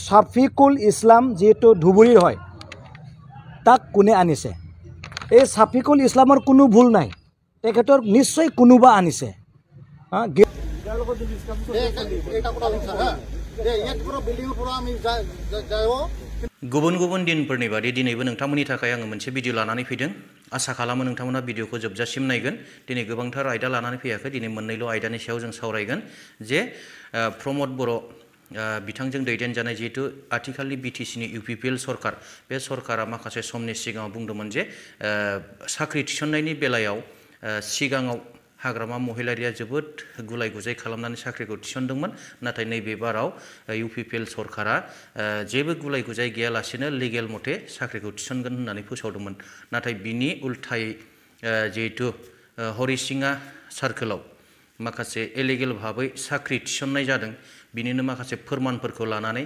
ছাফিকুল ইছলাম যেহেতু ধুবুৰীৰ হয় তাক কোনে আনিছে এই ছাফিকুল ইছলামৰ কোনো ভুল নাই তেখেতৰ নিশ্চয় কোনোবা আনিছে गुबुन गुबुन दिनफोरनि बादि दिनैबो नोंथांमोननि थाखाय आङो मोनसे भिडिअ लानानै फैदों आसा खालामो नोंथांमोना भिडिअखौ जोबजासिम नायगोन दिनै गोबांथार आयदा लानानै फैयाखै दिनै मोननैल' आयदानि सायाव जों सावरायगोन जे प्रमद बर' बिथांजों दैदेनजानाय जिहेतु आथिखालनि बिटिसिनि इउपिपिएल सरकार बे सरकारा माखासे समनि सिगाङाव बुंदोंमोन जे साख्रि थिसननायनि बेलायाव सिगाङाव हाग्रामा महिलारिया जोबोद गुलाय गुजाय खालामनानै साख्रिखौ थिसनदोंमोन नाथाय नैबे बाराव इउपिपिएल सरकारा जेबो गुलाय गुजाय गैयालासेनो लिगेल मथे साख्रिखौ थिसनगोन होननानै फोसावदोंमोन नाथाय बिनि उल्थायै जिहेतु हरिसिङा सार्कोलाव माखासे इलिगेल भाबै साख्रि थिसननाय जादों बिनिनो माखासे फोरमानफोरखौ लानानै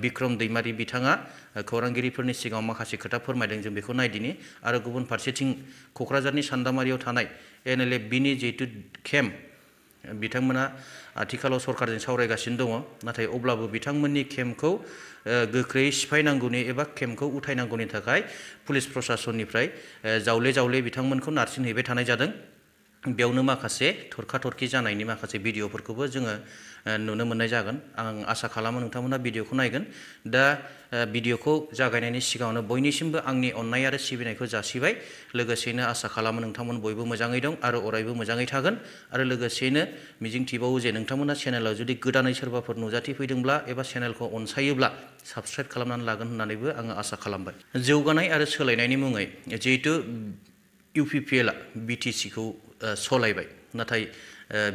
बिक्रम दैमारी बिथाङा खौरांगिरिफोरनि सिगाङाव माखासे खोथा फोरमायदों जों बेखौ नायदिनि आरो गुबुन फारसेथिं क'क्राझारनि सान्दामारियाव थानाय एनएलएफ बिनि जिहेतु केम्प बिथांमोना आथिखालाव सरकारजों सावरायगासिनो दङ नाथाय अब्लाबो बिथांमोननि केम्पखौ गोख्रै सिफायनांगौनि एबा केम्पखौ उथायनांगौनि थाखाय पुलिस प्रशासननिफ्राय जावले जावले बिथांमोनखौ नारसिनहैबाय थानाय जादों बेयावनो माखासे थरखा-थरखि जानायनि माखासे भिडिअफोरखौबो जोङो नुनो मोननाय जागोन आं आसा खालामो नोंथांमोना भिडिअखौ नायगोन दा भिडिअखौ जागायनायनि सिगाङावनो बयनिसिमबो आंनि अननाय आरो सिबिनायखौ जासिबाय लोगोसेनो आसा खालामो नोंथांमोन बयबो मोजाङै दं आरो अरायबो मोजाङै थागोन आरो लोगोसेनो मिजिंथिबावो जे नोंथांमोना चेनेलाव जुदि गोदानै सोरबाफोर नुजाथिफैदोंब्ला एबा चेनेलखौ अनसायोब्ला साबस्क्राइब खालामनानै लागोन होननानैबो आङो आसा खालामबाय जौगानाय आरो सोलायनायनि मुङै जिहेतु इउपिपिएलआ बिटिसिखौ सलायबाय नाथाय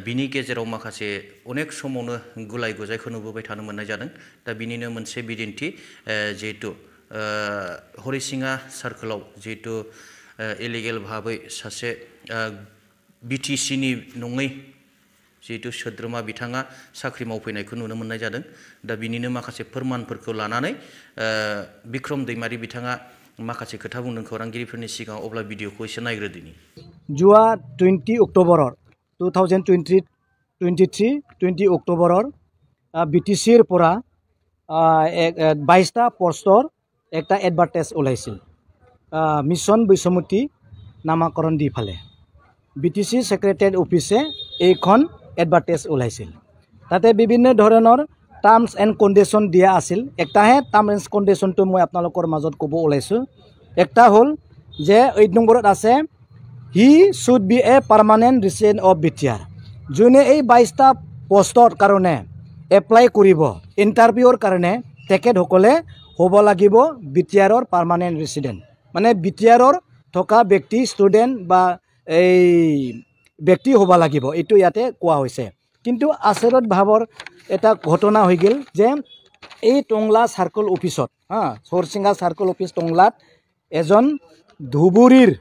बिनि गेजेराव माखासे अनेक समावनो गुलाय गुजायखौ नुबोबाय थानो मोननाय जादों दा बिनिनो मोनसे बिदिन्थि जिहेतु हरिसिङा सार्कोलाव जिहेतु इलिगेल भाबै सासे बिटिसिनि नङै जिहेतु सोद्रोमा बिथाङा साख्रि मावफैनायखौ नुनो मोननाय जादों दा बिनिनो माखासे फोरमानफोरखौ लानानै बिक्रम दैमारी बिथाङा माखासे खोथा बुंदों खौरांगिरिफोरनि सिगाङाव अब्ला भिडिअखौ एसे नायग्रोदिनि जुवा 20 अक्ट'बरर 2023 अक्ट'बरर बिटिसिर পৰা 22টা পোষ্টৰ একটা এডভাৰটাইজ ওলাইছিল মিছন বৈষমতী নামাকৰণ দি ফালে বিটিসি সেক্ৰেটাৰিয়েট অফিসে এইখন এডভাৰটাইজ ওলাইছিল তাতে বিভিন্ন ধৰণৰ টাৰ্মছ এণ্ড কণ্ডিশ্যন দিয়া আছিল একটাহে টাৰ্মছ এণ্ড কণ্ডিশ্যনটো মই আপোনালোকৰ মাজত ক'ব ওলাইছোঁ একটা হ'ল যে 8 নম্বৰত আছে he should B A permanent resident of BTR যোনে এই 22টা পোষ্টৰ কাৰণে এপ্লাই কৰিব ইণ্টাৰভিউৰ কাৰণে তেখেতসকলে হ'ব লাগিব বিটিআৰৰ পাৰ্মানেণ্ট ৰেচিডেণ্ট মানে বিটিআৰৰ থকা ব্যক্তি ষ্টুডেণ্ট বা এই ব্যক্তি হ'ব লাগিব এইটো ইয়াতে কোৱা হৈছে কিন্তু আচৰিত ভাৱৰ এটা ঘটনা হৈ গ'ল যে এই টংলা সাৰ্কল অফিসত হৰিচিঙা সাৰ্কল অফিস টংলাত এজন ধুবুৰীৰ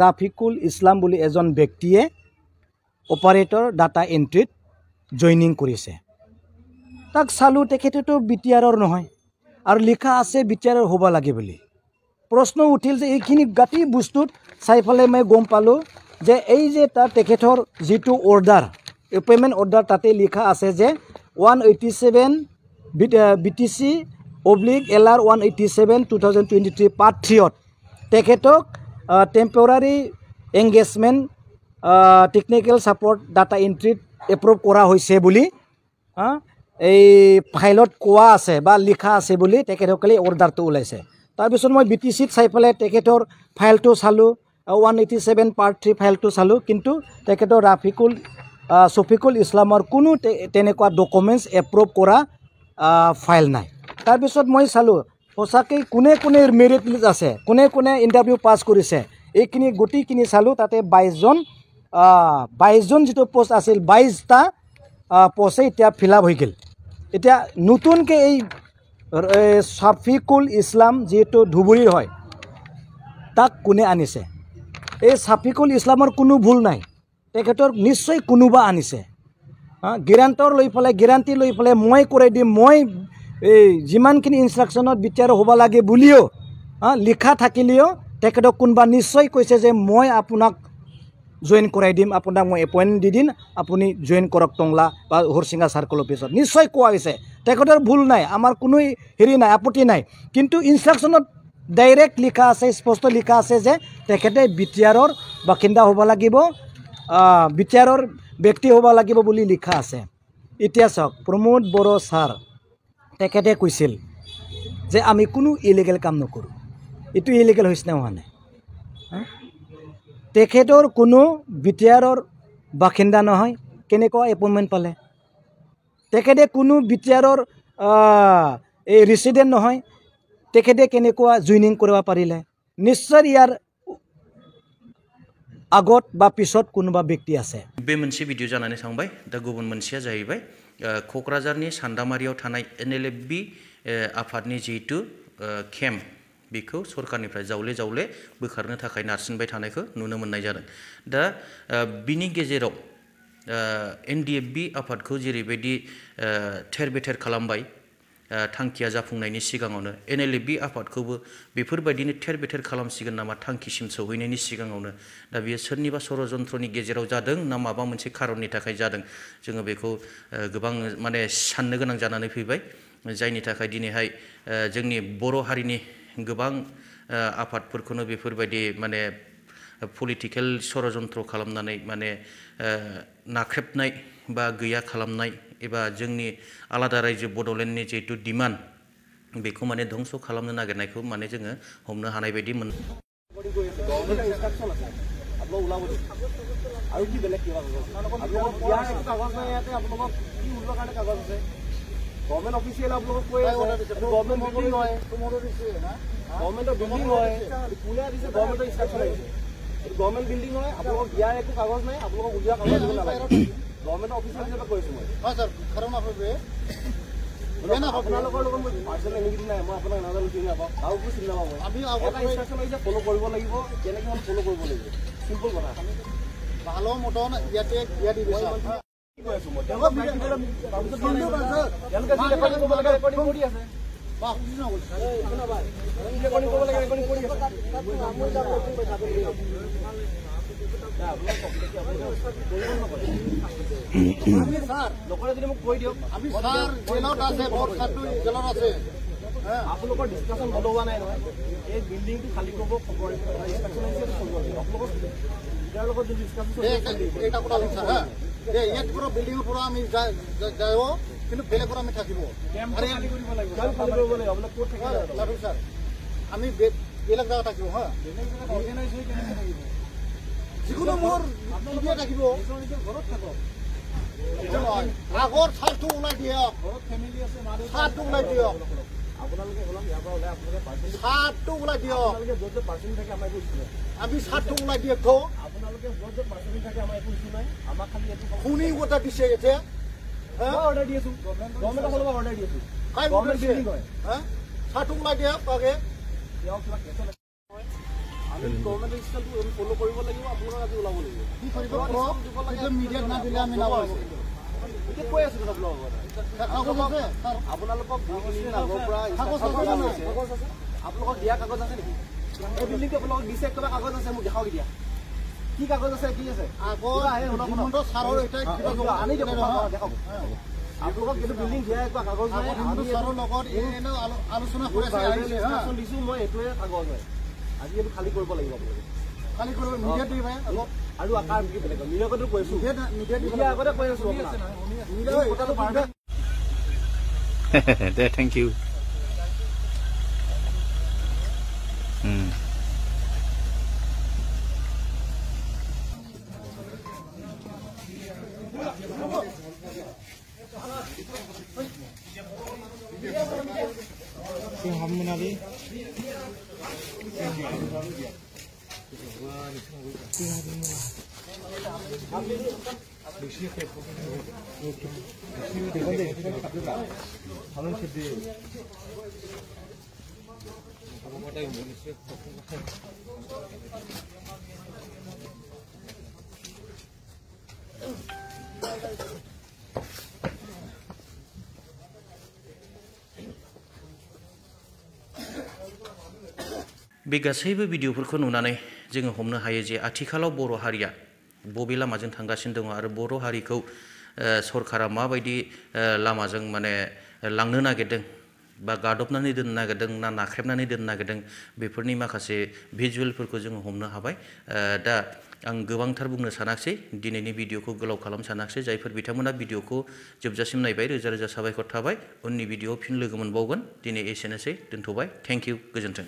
ৰাফিকুল ইছলাম বুলি এজন ব্যক্তিয়ে অপাৰেটৰ ডাটা এন্ট্ৰিত জইনিং কৰিছে তাক চালু তেখেতেতো বিটিআৰৰ নহয় আৰু লিখা আছে বিটিআৰৰ হ'ব লাগে বুলি প্ৰশ্ন উঠিল যে এইখিনি গাটি বস্তুত চাইফালে মই গম পালো যে এই যে তাৰ তেখেতৰ যেটো অৰ্ডাৰ এপইণ্টমেণ্ট অৰ্ডাৰ তাতে লিখা আছে যে 187 বিটিসি /LR 187 2023 পাৰ্ট 3 তেখেতক temporary engagement technical support data এন্ট্রিত এপ্রুভ করা হয়েছে বলি এই ফাইলত কোয়া আছে বা লিখা আছে বলি তেখেতসকলে অর্ডারটো ওলাইছে তাৰপিছত মই বিটিসিত চাই ফেলে তেখেতৰ ফাইলটো চালো 187 পাৰ্ট 3 ফাইলটো চালো কিন্তু তেখেতৰ শফিকুল ইছলামৰ কোনো তেনেকুৱা ডকুমেন্টস এপ্ৰুভ কৰা ফাইল নাই তাৰপিছত মই চালো সঁচাকৈ কোনে কোনে মেৰিট লিষ্ট আছে কোনে কোনে ইণ্টাৰভিউ পাছ কৰিছে এইখিনি গোটেইখিনি চালো তাতে 22জন যেটো পোষ্ট আছিল 22টা পোষ্টে এতিয়া ফিল আপ হৈ গ'ল এতিয়া নতুনকৈ এই ছাফিকুল ইছলাম যেটো ধুবুৰীৰ হয় তাক কোনে আনিছে এই ছাফিকুল ইছলামৰ কোনো ভুল নাই তেখেতৰ নিশ্চয় কোনোবা আনিছে গ্যাৰান্টি লৈ ফেলে মই কৰি দিম মই এই যিমানখিনি ইনষ্ট্ৰাকশ্যনত বিটিআৰ হ'ব লাগে বুলিও লিখা থাকিলেও তেখেতক কোনোবা নিশ্চয় কৈছে যে মই আপোনাক জয়েন কৰাই দিম আপোনাক মই এপইণ্টমেণ্ট দি দিম আপুনি জয়েন কৰক টংলা বা হৰচিঙা চাৰ্কল অফিচত নিশ্চয় কোৱা হৈছে তেখেতৰ ভুল নাই আমাৰ কোনো হেৰি নাই আপত্তি নাই কিন্তু ইনষ্ট্ৰাকশ্যনত ডাইৰেক্ট লিখা আছে স্পষ্ট লিখা আছে যে তেখেতে বিটিআৰৰ বাসিন্দা হ'ব লাগিব বিটিআৰৰ ব্যক্তি হ'ব লাগিব বুলি লিখা আছে এতিয়া চাওক প্ৰমোদ বড়ো ছাৰ তেখেতে কৈছিল যে আমি কোনো ইলিগেল কাম নকৰোঁ এইটো ইলিগেল হৈছে নে হোৱা নাই তেখেতৰ কোনো বিটিআৰৰ বাসিন্দা নহয় কেনেকুৱা এপইণ্টমেণ্ট পালে তেখেতে কোনো বিটিআৰৰ এই ৰেচিডেণ্ট নহয় তেখেতে কেনেকুৱা জইনিং কৰিব পাৰিলে নিশ্চয় ইয়াৰ আগত বা পিছত কোনোবা ব্যক্তি আছে बे मोनसे भिडिअ जानानै थांबाय दा गुबुन मोनसेया जाहैबाय क'क्राझारनि सान्दामारियाव थानाय NLFB आफादनि जिहेतु केम्प बेखौ सरकारनिफ्राय जावले जावले बोखारनो थाखाय नारसिनबाय थानायखौ नुनो मोननाय जादों दा बिनि गेजेराव NDFB आफादखौ जेरैबायदि थेर बेथेर खालामबाय थांखिया जाफुंनायनि सिगाङावनो NLFB आफादखौबो बेफोरबायदिनो थेर बेथेर खालामसिगोन नामा थांखिसिम सौहैनायनि सिगाङावनो दा बेयो सोरनिबा षड़यन्त्रनि गेजेराव जादों ना माबा मोनसे खारननि थाखाय जादों जोङो बेखौ गोबां माने साननो गोनां जानानै फैबाय जायनि थाखाय दिनैहाय जोंनि बर' हारिनि गोबां आफादफोरखौनो बेफोरबायदि माने पलिटिकेल षड़यन्त्र खालामनानै माने नाख्रेबनाय बा गैया खालामनाय एबा जोंनि आलादा रायजो बड'लेण्डनि जिहेतु डिमान्ड बेखौ माने ध्वंस खालामनो नागिरनायखौ माने जोङो हमनो हानाय बायदि मोन गवर्नमेंट ऑफिशियल आप लोगों को गवर्नमेंट बिल्डिंग है गवर्नमेंट बिल्डिंग है पुणे दिसे गवर्नमेंट इंस्ट्रक्शन है गवर्नमेंट बिल्डिंग है आप लोगों दिया एक कागज नहीं आप लोगों उलिया कागज দিব নালাগে गवर्नमेंट ऑफिशियल হিসেবে কৈছো মই হ্যাঁ স্যার কারণ আপনাদের না আপোনালোকৰ লগত মই পাৰ্সনেল এনিমিটি নাই মই আপোনাক নাজানো কি নাপাওঁ আৰু কি চিন্তা পাওঁ আমি এটা ইনস্ট্ৰাকশন হৈছে ফলো কৰিব লাগিব কেনেকৈ মই ফলো কৰিব লাগিব সিম্পল কথা ভালো মতন ইয়াতে দিয়া দি দিছো আপোনালোকৰ ডিছকাশ্যন হল হোৱা নাই নহয় এই বিল্ডিংটো খালী কৰিব খবৰ ইয়াৰ লগত যদি ডিছকাশ্যন এটা কথা লিখা হা ইয়াত পুরো বিল্ডিং পুরো আমি যাইব কিন্তু বেলেগ পুরো আমি থাকিব আরে খালি কৰিব লাগিব খালি কৰিব লাগিব আপনি কোট থাকিব লাডু স্যার আমি বেলেগ জায়গা থাকিব হ্যাঁ বেলেগ জায়গা অর্গানাইজ হৈ কেনে থাকিব যিকোনো মোর আপনাদের থাকিব ঘৰত থাকক আগৰ ছাৰটো ওলাই দিয়ক ঘৰত ফ্যামিলি আছে মাৰে ছাৰটো ওলাই দিয়ক আপোনালোকে হলাম ইয়াৰ পৰা ওলাই আপোনালোকে পাৰ্সেন্ট ছাৰটো ওলাই দিয়ক আপোনালোকে যত পাৰ্সেন্ট থাকে আমাক কৈছিল আমি ছাৰটো ওলাই দিয়ক তো আপোনালোকে যত পাৰ্সেন্ট থাকে আমাক কৈছিল নাই আমাক খালি এটো খুনি ওটা দিছে এতে হ্যাঁ অর্ডার দিয়েছো গভর্নমেন্ট হলো অর্ডার দিয়েছো কাই গভর্নমেন্ট বিল্ডিং হয় হ্যাঁ ছাৰটো ওলাই দিয়ক আগে ইয়াক কিবা কেছল আমি গভৰ্নমেন্ট ইনস্ট্ৰাকশন ফলো কৰিব লাগিব আপোনালোকে আজি ওলাব লাগিব কি কৰিব লাগে মিডিয়াত না দিলে আমি নাপাব এতিয়া কৈ আছো আপোনালোকক আপোনালোকক আগৰ পৰা আপোনালোকক দিয়া কাগজ আছে নেকি এই বিল্ডিংটো আপোনালোকক দিছে কিবা কাগজ আছে মোক দেখাওক দিয়া কি কাগজ আছে কি আছে আগৰ আহে হিমন্ত ছাৰৰ এটা কিবা আনি দিব দেখাওক আপোনালোকক কিন্তু বিল্ডিং দিয়া কিবা কাগজ নাই হিমন্ত ছাৰৰ লগত এনে আলোচনা কৰি আছে ইনষ্ট্ৰাকশন দিছো মই এইটোৱে কাগজ হয় আজি এইটো খালি কৰিব লাগিব আপোনালোকে খালি কৰিব মিডিয়া দিব অলপ আৰু আকাৰ কি বেলেগ মিডিয়াটো কৈছো মিডিয়া আগতে কৈ আছো মিডিয়া কথাটো বাৰটা Thank you. बे गासैबो भिडिअफोरखौ नुनानै जोङो हमनो हायो जे आथिखालाव बर' हारिया बबे लामाजों थांगासिनो दङ आरो बर' हारिखौ सरकारा माबायदि लामाजों माने लांनो नागिरदों बा गादबनानै दोननो नागिरदों ना नाख्रेबनानै दोननो नागिरदों बेफोरनि माखासे भिजुवेलफोरखौ जोङो हमनो हाबाय दा आं गोबांथार बुंनो सानाखिसै दिनैनि भिडिअखौ गोलाव खालामनो सानाखिसै जायफोर बिथांमोना भिडिअखौ जोबजासिम नायबाय रोजा रोजा साबायखर थाबाय उननि भिडिअआव फिन लोगो मोनबावगोन दिनै एसेनोसै दोनथ'बाय थेंक इउ गोजोन्थों